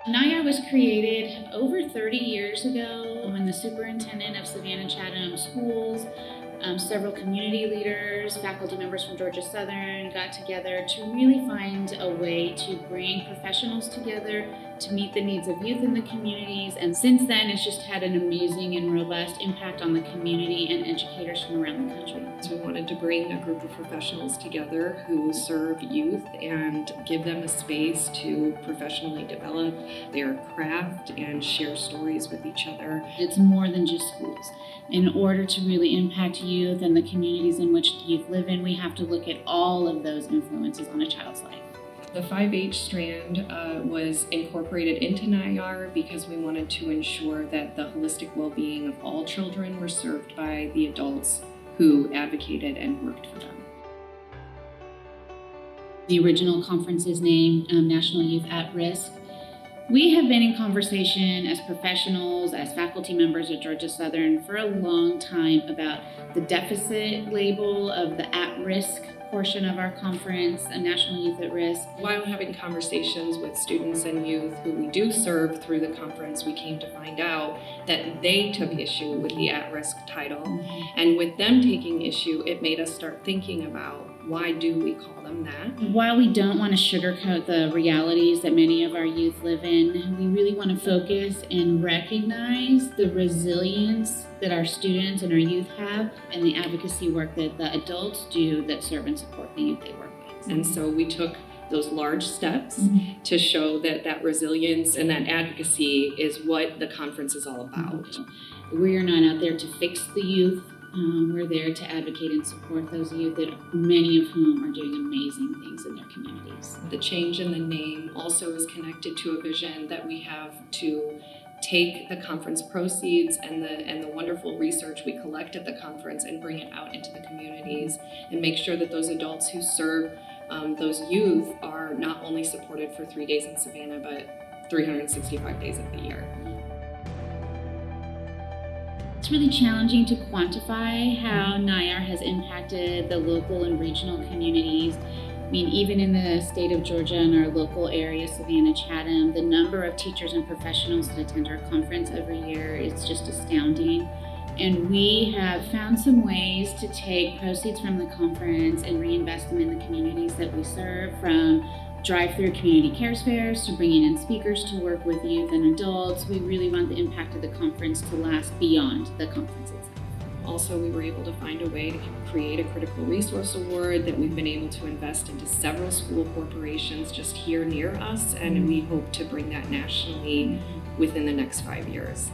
NYAR was created over 30 years ago when the superintendent of Savannah-Chatham schools, several community leaders, faculty members from Georgia Southern got together to really find a way to bring professionals together to meet the needs of youth in the communities. And since then, it's just had an amazing and robust impact on the community and educators from around the country. So we wanted to bring a group of professionals together who serve youth and give them a space to professionally develop their craft and share stories with each other. It's more than just schools. In order to really impact youth and the communities in which youth live in, we have to look at all of those influences on a child's life. The 5-H strand was incorporated into NYAR because we wanted to ensure that the holistic well-being of all children were served by the adults who advocated and worked for them. The original conference is named National Youth at Risk. We have been in conversation as professionals, as faculty members at Georgia Southern for a long time about the deficit label of the at-risk portion of our conference, a National Youth at Risk. While having conversations with students and youth who we do serve through the conference, we came to find out that they took issue with the at-risk title. And with them taking issue, it made us start thinking about, why do we call them that? While we don't want to sugarcoat the realities that many of our youth live in, we really want to focus and recognize the resilience that our students and our youth have and the advocacy work that the adults do that serve and support the youth they work with. And so we took those large steps to show that that resilience and that advocacy is what the conference is all about. We are not out there to fix the youth. We're there to advocate and support those youth, that many of whom are doing amazing things in their communities. The change in the name also is connected to a vision that we have to take the conference proceeds and the wonderful research we collect at the conference and bring it out into the communities and make sure that those adults who serve those youth are not only supported for 3 days in Savannah, but 365 days of the year. It's really challenging to quantify how NYAR has impacted the local and regional communities. I mean, even in the state of Georgia and our local area, Savannah-Chatham, the number of teachers and professionals that attend our conference every year is just astounding. And we have found some ways to take proceeds from the conference and reinvest them in the communities that we serve, from drive-through community care fairs to bringing in speakers to work with youth and adults. We really want the impact of the conference to last beyond the conference itself. Also, we were able to find a way to create a critical resource award that we've been able to invest into several school corporations just here near us, and we hope to bring that nationally within the next 5 years.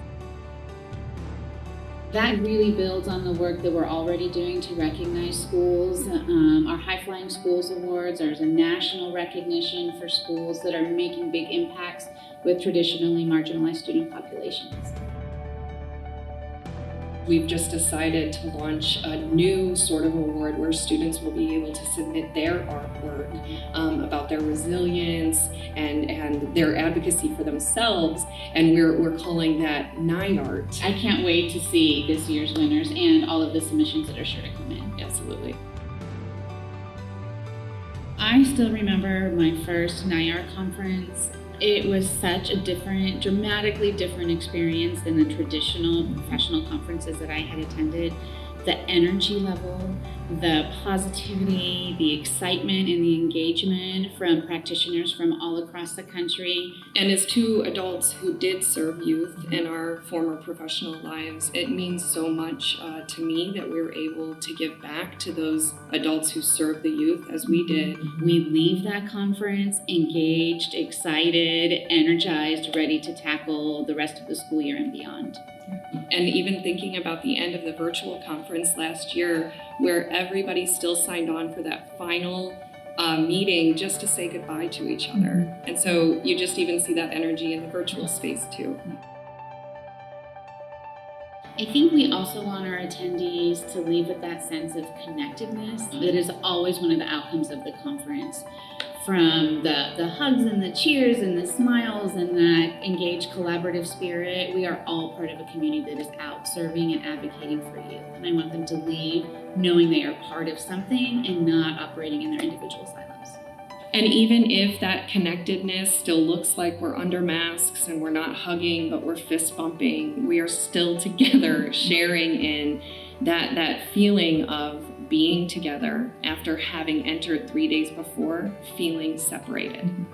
That really builds on the work that we're already doing to recognize schools. Our High Flying Schools Awards are a national recognition for schools that are making big impacts with traditionally marginalized student populations. We've just decided to launch a new sort of award where students will be able to submit their artwork about their resilience and their advocacy for themselves, and we're calling that NYART. I can't wait to see this year's winners and all of the submissions that are sure to come in. Absolutely. I still remember my first NYAR conference. It was such a dramatically different experience than the traditional professional conferences that I had attended. The energy level, the positivity, the excitement, and the engagement from practitioners from all across the country. And as two adults who did serve youth in our former professional lives, it means so much to me that we were able to give back to those adults who served the youth as we did. We leave that conference engaged, excited, energized, ready to tackle the rest of the school year and beyond. And even thinking about the end of the virtual conference last year, where everybody still signed on for that final meeting just to say goodbye to each other. And so you just even see that energy in the virtual space too. I think we also want our attendees to leave with that sense of connectedness that is always one of the outcomes of the conference. From the hugs and the cheers and the smiles and that engaged collaborative spirit, we are all part of a community that is out serving and advocating for youth. And I want them to leave knowing they are part of something and not operating in their individual silos. And even if that connectedness still looks like we're under masks and we're not hugging, but we're fist bumping, we are still together sharing in that feeling of being together after having entered 3 days before, feeling separated.